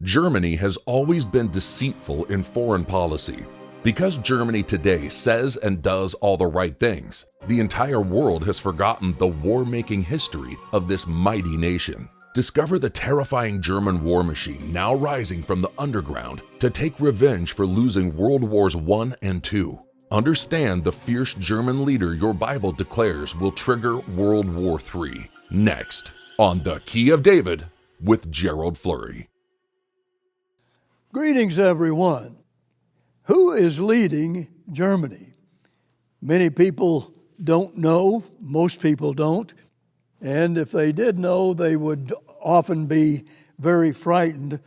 Germany has always been deceitful in foreign policy. Because Germany today says and does all the right things, the entire world has forgotten the war-making history of this mighty nation. Discover the terrifying German war machine now rising from the underground to take revenge for losing World Wars I and II. Understand the fierce German leader your Bible declares will trigger World War III. Next, on The Key of David with Gerald Flurry. Greetings, everyone. Who is leading Germany? Many people don't know. Most people don't. And if they did know, they would often be very frightened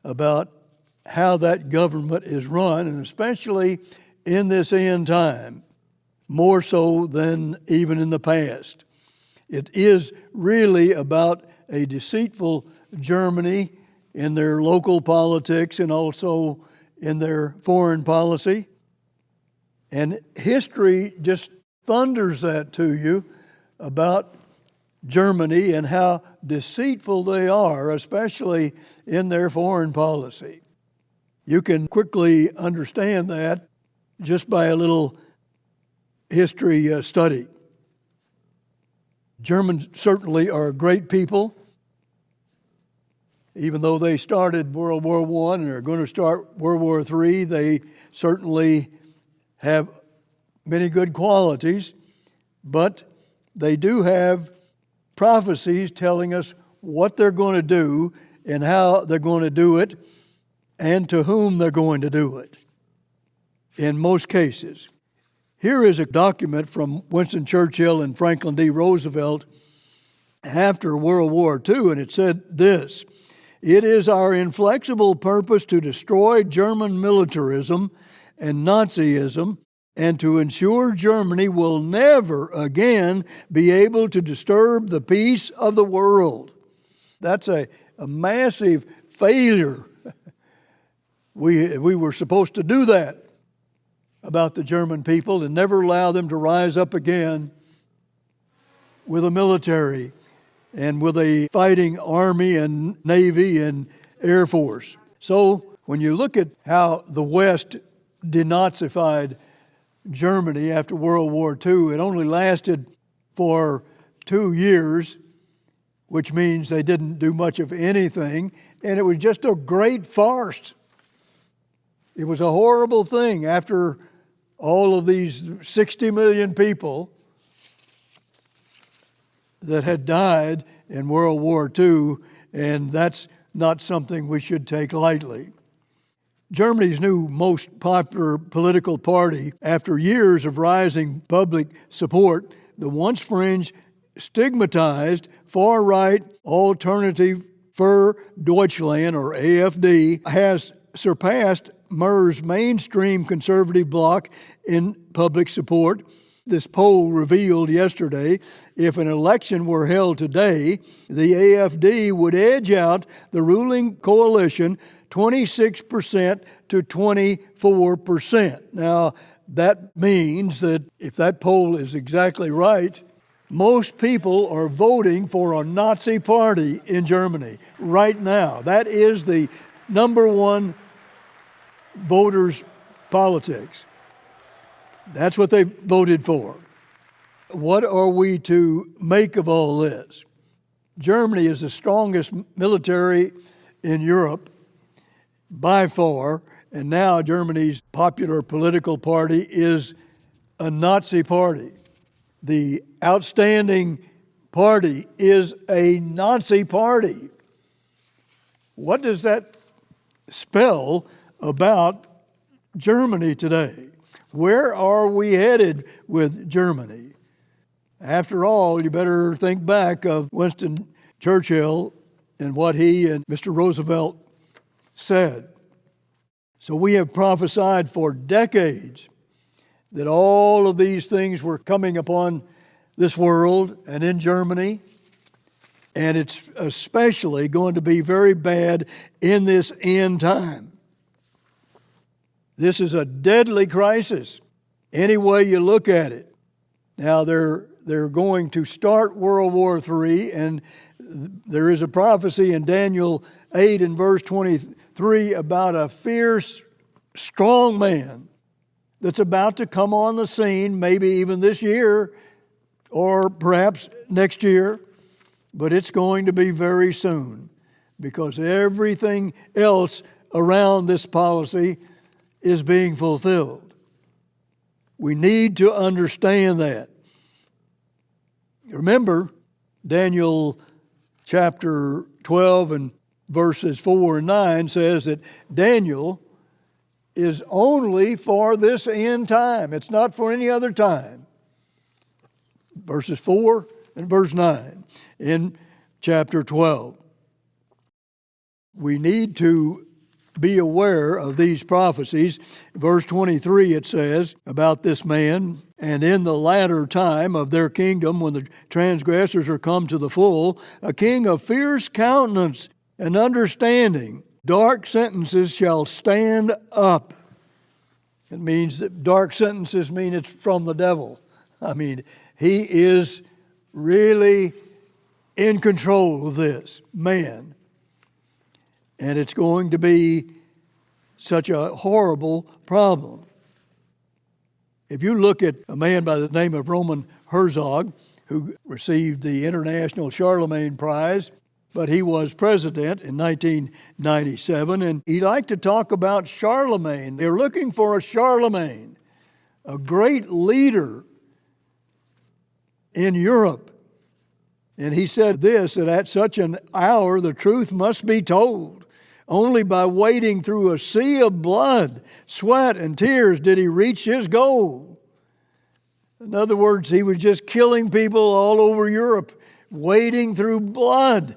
about how that government is run, and especially in this end time, more so than even in the past. It is really about a deceitful Germany in their local politics and also in their foreign policy. And history just thunders that to you about Germany and how deceitful they are, especially in their foreign policy. You can quickly understand that just by a little history study. Germans certainly are a great people. Even though they started World War I and are going to start World War III, they certainly have many good qualities, but they do have prophecies telling us what they're going to do and how they're going to do it and to whom they're going to do it in most cases. Here is a document from Winston Churchill and Franklin D. Roosevelt after World War II, and it said this: "It is our inflexible purpose to destroy German militarism and Nazism and to ensure Germany will never again be able to disturb the peace of the world." That's a massive failure. We were supposed to do that about the German people and never allow them to rise up again with a military and with a fighting army and navy and air force. So when you look at how the West denazified Germany after World War II, it only lasted for 2 years, which means they didn't do much of anything, and it was just a great farce. It was a horrible thing after all of these 60 million people that had died in World War II, and that's not something we should take lightly. Germany's new most popular political party, after years of rising public support, the once fringe, stigmatized, far-right Alternative für Deutschland, or AfD, has surpassed Mer's mainstream conservative bloc in public support. This poll revealed yesterday if an election were held today, the AfD would edge out the ruling coalition 26% to 24%. Now, that means that if that poll is exactly right, most people are voting for a Nazi party in Germany right now. That is the number one voters' politics. That's what they voted for. What are we to make of all this? Germany is the strongest military in Europe by far, and now Germany's popular political party is a Nazi party. The outstanding party is a Nazi party. What does that spell about Germany today? Where are we headed with Germany? After all, you better think back of Winston Churchill and what he and Mr. Roosevelt said. So we have prophesied for decades that all of these things were coming upon this world and in Germany, and it's especially going to be very bad in this end time. This is a deadly crisis, any way you look at it. Now, they're going to start World War III, and there is a prophecy in Daniel 8 and verse 23 about a fierce, strong man that's about to come on the scene, maybe even this year or perhaps next year, but it's going to be very soon because everything else around this policy is being fulfilled. We need to understand that. Remember, Daniel chapter 12 and verses 4 and 9 says that Daniel is only for this end time. It's not for any other time. Verses 4 and verse 9 in chapter 12. We need to be aware of these prophecies. Verse 23, it says about this man, and in the latter time of their kingdom, when the transgressors are come to the full, a king of fierce countenance and understanding, dark sentences shall stand up. It means that dark sentences mean it's from the devil. I mean, he is really in control of this man. And it's going to be such a horrible problem. If you look at a man by the name of Roman Herzog, who received the International Charlemagne Prize, but he was president in 1997, and he liked to talk about Charlemagne. They're looking for a Charlemagne, a great leader in Europe. And he said this, that at such an hour the truth must be told. Only by wading through a sea of blood, sweat, and tears did he reach his goal. In other words, he was just killing people all over Europe, wading through blood.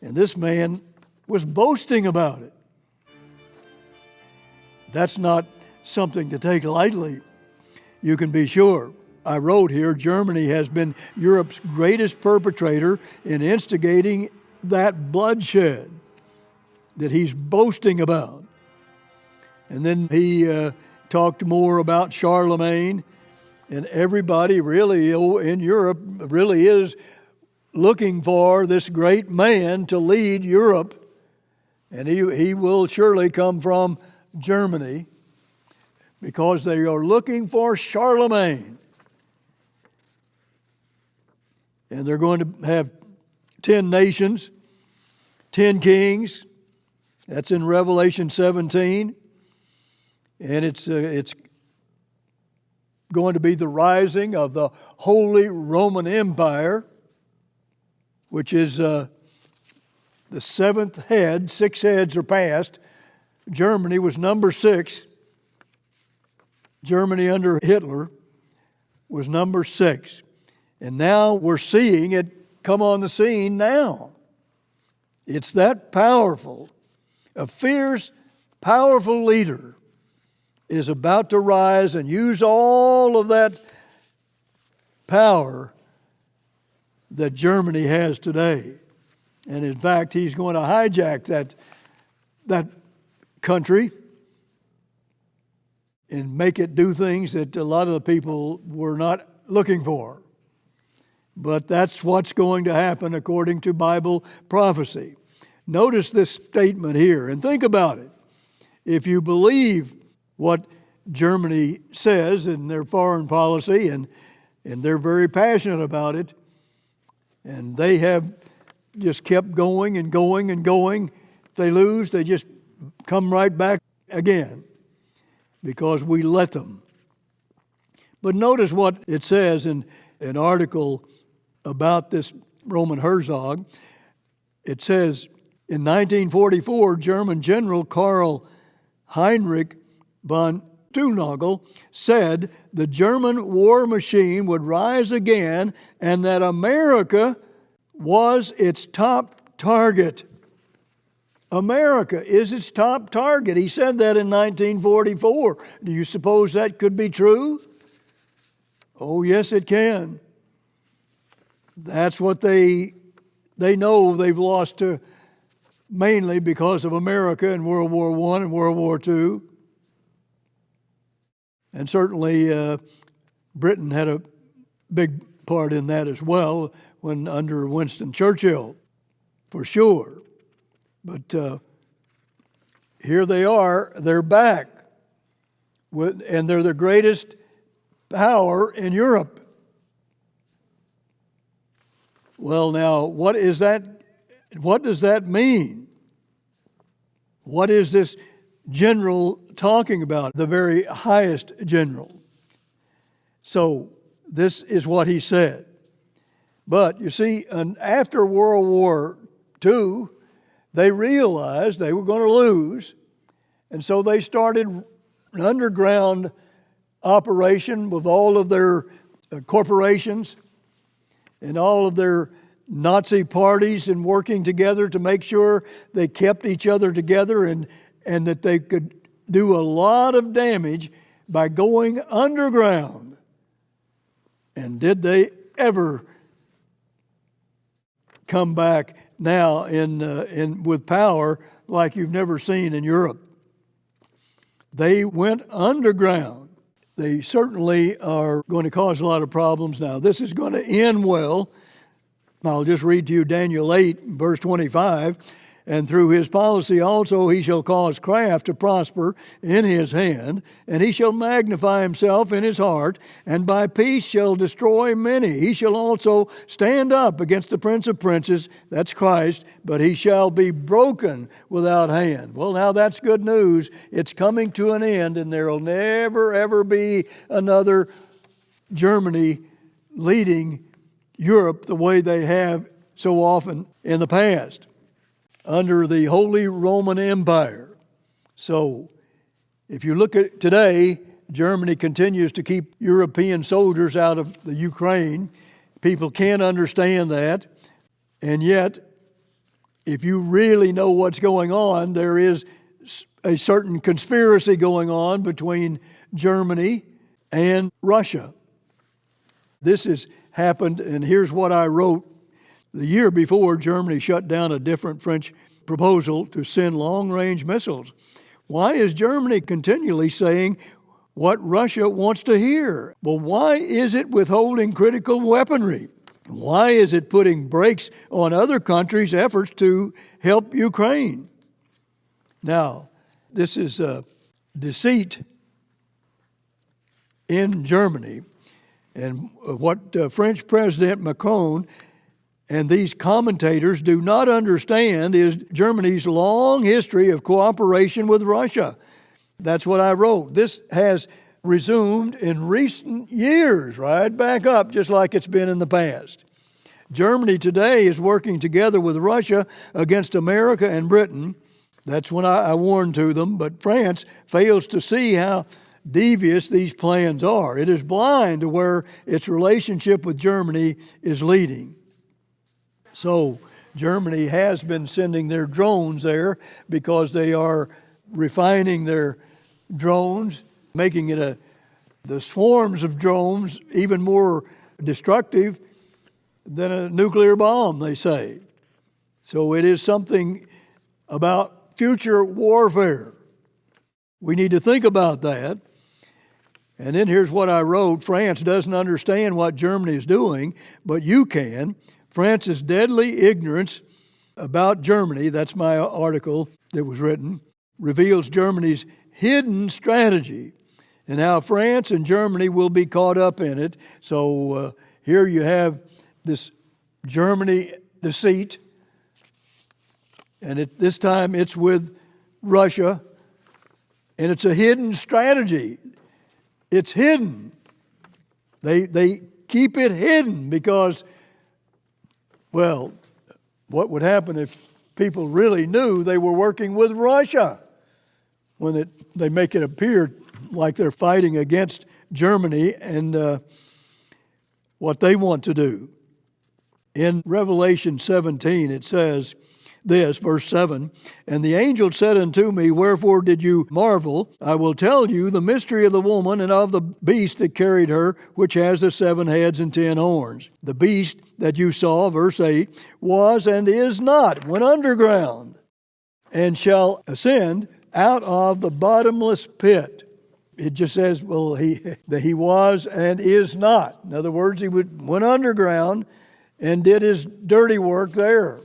And this man was boasting about it. That's not something to take lightly, you can be sure. I wrote here, Germany has been Europe's greatest perpetrator in instigating that bloodshed that he's boasting about. And then he talked more about Charlemagne, and everybody really in Europe really is looking for this great man to lead Europe, and he will surely come from Germany because they are looking for Charlemagne. And they're going to have 10 nations, 10 kings. That's in Revelation 17. And it's going to be the rising of the Holy Roman Empire, which is the seventh head. 6 heads are passed. Germany was number 6. Germany under Hitler was number 6. And now we're seeing it come on the scene now. It's that powerful. A fierce, powerful leader is about to rise and use all of that power that Germany has today. And in fact, he's going to hijack that country and make it do things that a lot of the people were not looking for. But that's what's going to happen according to Bible prophecy. Notice this statement here and think about it. If you believe what Germany says in their foreign policy, and they're very passionate about it, and they have just kept going and going and going. If they lose, they just come right back again because we let them. But notice what it says in an article about this Roman Herzog. It says, in 1944, German General Karl Heinrich von Thunagel said the German war machine would rise again and that America was its top target. America is its top target. He said that in 1944. Do you suppose that could be true? Oh, yes, it can. That's what they know they've lost to, mainly because of America in World War I and World War II. And certainly Britain had a big part in that as well when under Winston Churchill, for sure. But here they are, they're back, and they're the greatest power in Europe. Well, now, what is that? What does that mean? What is this general talking about? The very highest general. So, this is what he said. But, you see, after World War II, they realized they were going to lose, and so they started an underground operation with all of their corporations and all of their Nazi parties, and working together to make sure they kept each other together, and that they could do a lot of damage by going underground. And did they ever come back now with power like you've never seen in Europe? They went underground. They certainly are going to cause a lot of problems now. This is going to end well. I'll just read to you Daniel 8, verse 25. And through his policy also he shall cause craft to prosper in his hand, and he shall magnify himself in his heart, and by peace shall destroy many. He shall also stand up against the prince of princes, that's Christ, but he shall be broken without hand. Well, now that's good news. It's coming to an end, and there will never, ever be another Germany leading Europe the way they have so often in the past, under the Holy Roman Empire. So, if you look at today, Germany continues to keep European soldiers out of the Ukraine. People can't understand that. And yet, if you really know what's going on, there is a certain conspiracy going on between Germany and Russia. This has happened, and here's what I wrote. The year before, Germany shut down a different French proposal to send long-range missiles. Why is Germany continually saying what Russia wants to hear? Well, why is it withholding critical weaponry? Why is it putting brakes on other countries' efforts to help Ukraine? Now, this is a deceit in Germany. And what French President Macron and these commentators do not understand is Germany's long history of cooperation with Russia. That's what I wrote. This has resumed in recent years, right back up, just like it's been in the past. Germany today is working together with Russia against America and Britain. That's when I warned to them, but France fails to see how devious these plans are. It is blind to where its relationship with Germany is leading. So Germany has been sending their drones there because they are refining their drones, making it the swarms of drones even more destructive than a nuclear bomb, they say. So it is something about future warfare. We need to think about that. And then here's what I wrote. France doesn't understand what Germany is doing, but you can. France's deadly ignorance about Germany, that's my article that was written, reveals Germany's hidden strategy and how France and Germany will be caught up in it. So here you have this Germany deceit, and this time it's with Russia, and it's a hidden strategy. It's hidden. They keep it hidden because, well, what would happen if people really knew they were working with Russia when they make it appear like they're fighting against Germany and what they want to do? In Revelation 17, it says this, verse 7, "And the angel said unto me, Wherefore did you marvel? I will tell you the mystery of the woman and of the beast that carried her, which has the 7 heads and 10 horns. The beast that you saw," verse 8, "was and is not, went underground, and shall ascend out of the bottomless pit." It just says, well, that he was and is not. In other words, he went underground and did his dirty work there.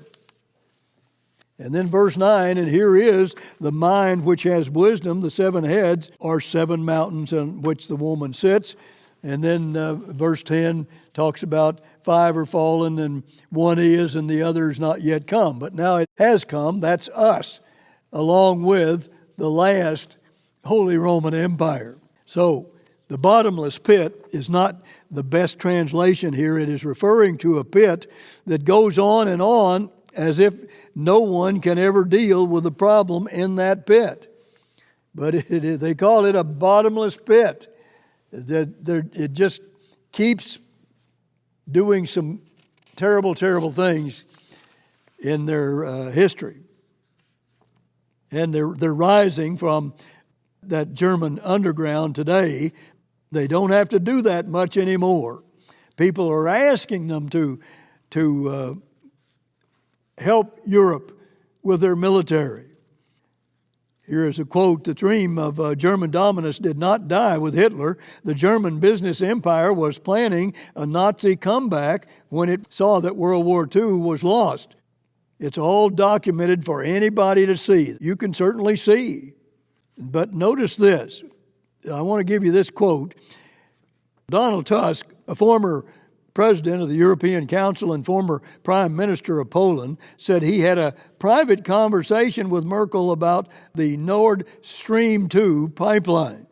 And then verse 9, and here is the mind which has wisdom. The 7 heads are 7 mountains on which the woman sits. And then verse 10 talks about 5 are fallen and 1 is and the other is not yet come. But now it has come, that's us, along with the last Holy Roman Empire. So the bottomless pit is not the best translation here. It is referring to a pit that goes on as if no one can ever deal with the problem in that pit. But they call it a bottomless pit. It just keeps doing some terrible, terrible things in their history. And they're rising from that German underground today. They don't have to do that much anymore. People are asking them to help Europe with their military. Here is a quote: "The dream of German dominance did not die with Hitler. The German business empire was planning a Nazi comeback when it saw that World War II was lost." It's all documented for anybody to see. You can certainly see. But notice this. I want to give you this quote. Donald Tusk, a former president of the European Council and former prime minister of Poland, said he had a private conversation with Merkel about the Nord Stream 2 pipeline.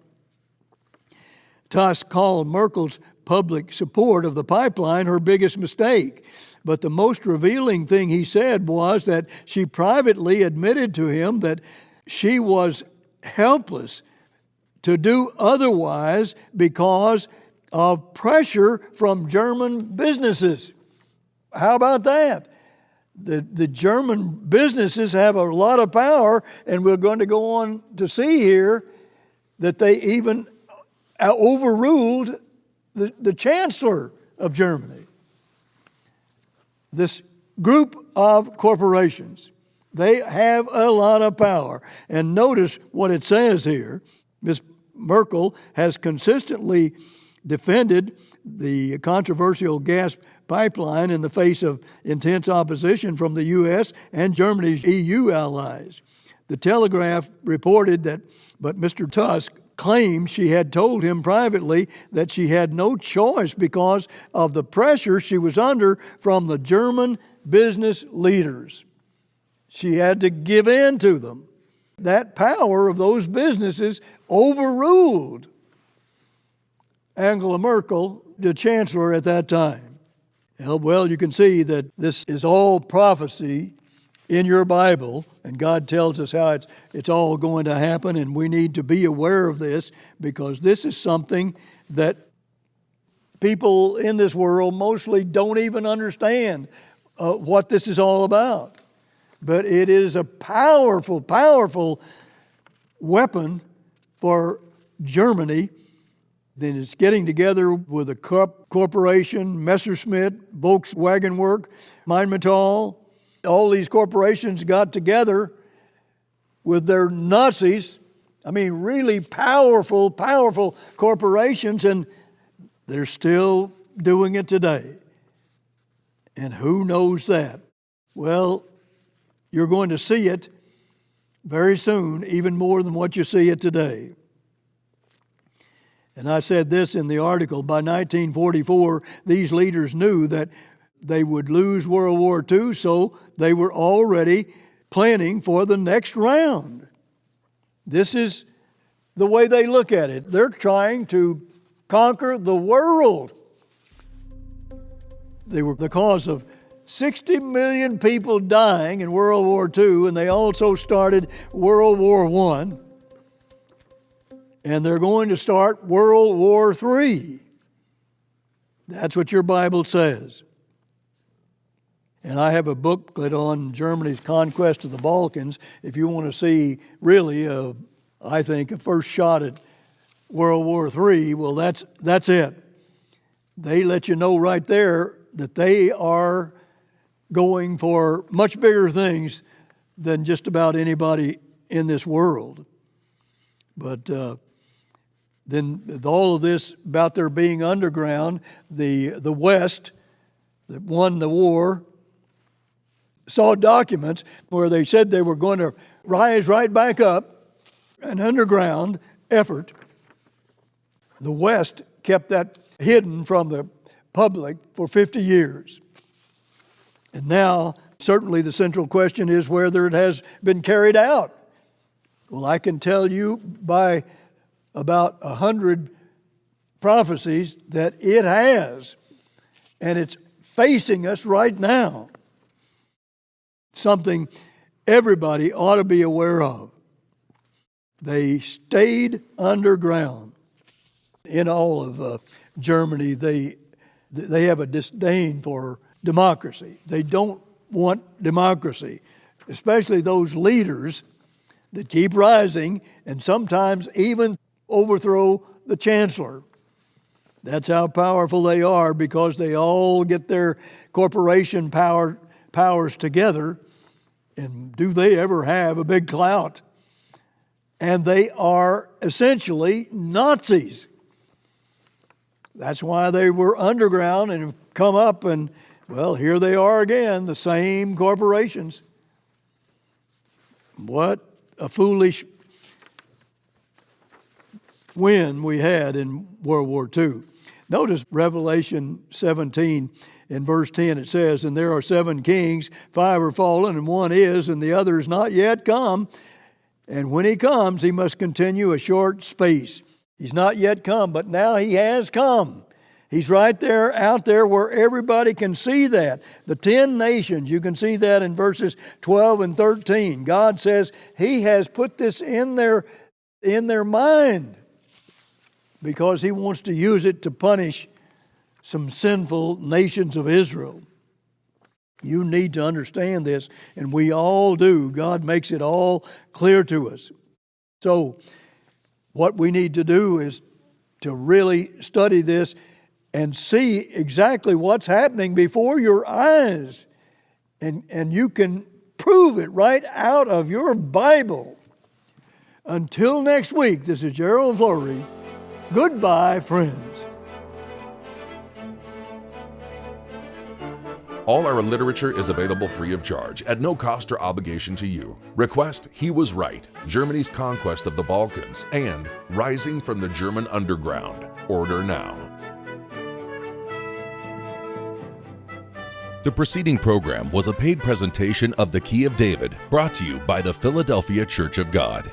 Tusk called Merkel's public support of the pipeline her biggest mistake. But the most revealing thing he said was that she privately admitted to him that she was helpless to do otherwise because of pressure from German businesses. How about that? The German businesses have a lot of power, and we're going to go on to see here that they even overruled the Chancellor of Germany. This group of corporations, they have a lot of power. And notice what it says here. Ms. Merkel has consistently defended the controversial gas pipeline in the face of intense opposition from the U.S. and Germany's EU allies. The Telegraph reported that, but Mr. Tusk claimed she had told him privately that she had no choice because of the pressure she was under from the German business leaders. She had to give in to them. That power of those businesses overruled Angela Merkel, the chancellor at that time. Well, you can see that this is all prophecy in your Bible, and God tells us how it's all going to happen, and we need to be aware of this because this is something that people in this world mostly don't even understand what this is all about. But it is a powerful, powerful weapon for Germany. Then it's getting together with a corporation, Messerschmitt, Volkswagen Work, Rheinmetall. All these corporations got together with their Nazis. I mean, really powerful, powerful corporations, and they're still doing it today. And who knows that? Well, you're going to see it very soon, even more than what you see it today. And I said this in the article, by 1944, these leaders knew that they would lose World War II, so they were already planning for the next round. This is the way they look at it. They're trying to conquer the world. They were the cause of 60 million people dying in World War II, and they also started World War I. And they're going to start World War III. That's what your Bible says. And I have a booklet on Germany's conquest of the Balkans. If you want to see really, I think, a first shot at World War III, well, that's it. They let you know right there that they are going for much bigger things than just about anybody in this world. But then all of this about their being underground, the West that won the war, saw documents where they said they were going to rise right back up, an underground effort. The West kept that hidden from the public for 50 years. And now, certainly the central question is whether it has been carried out. Well, I can tell you by about 100 prophecies that it has, and it's facing us right now. Something everybody ought to be aware of. They stayed underground. In all of Germany, they have a disdain for democracy. They don't want democracy, especially those leaders that keep rising and sometimes even overthrow the chancellor. That's how powerful they are, because they all get their corporation powers together. And do they ever have a big clout? And they are essentially Nazis. That's why they were underground and have come up, and, well, here they are again, the same corporations. What a foolish win we had in World War II. Notice Revelation 17 in verse 10, it says, "And there are 7 kings, 5 are fallen, and 1 is, and the other is not yet come. And when he comes, he must continue a short space." He's not yet come, but now he has come. He's right there, out there where everybody can see that. The 10 nations, you can see that in verses 12 and 13. God says he has put this in their mind because he wants to use it to punish some sinful nations of Israel. You need to understand this, and we all do. God makes it all clear to us. So, what we need to do is to really study this and see exactly what's happening before your eyes. And you can prove it right out of your Bible. Until next week, this is Gerald Flurry. Goodbye, friends. All our literature is available free of charge, at no cost or obligation to you. Request He Was Right, Germany's Conquest of the Balkans, and Rising from the German Underground. Order now. The preceding program was a paid presentation of The Key of David, brought to you by the Philadelphia Church of God.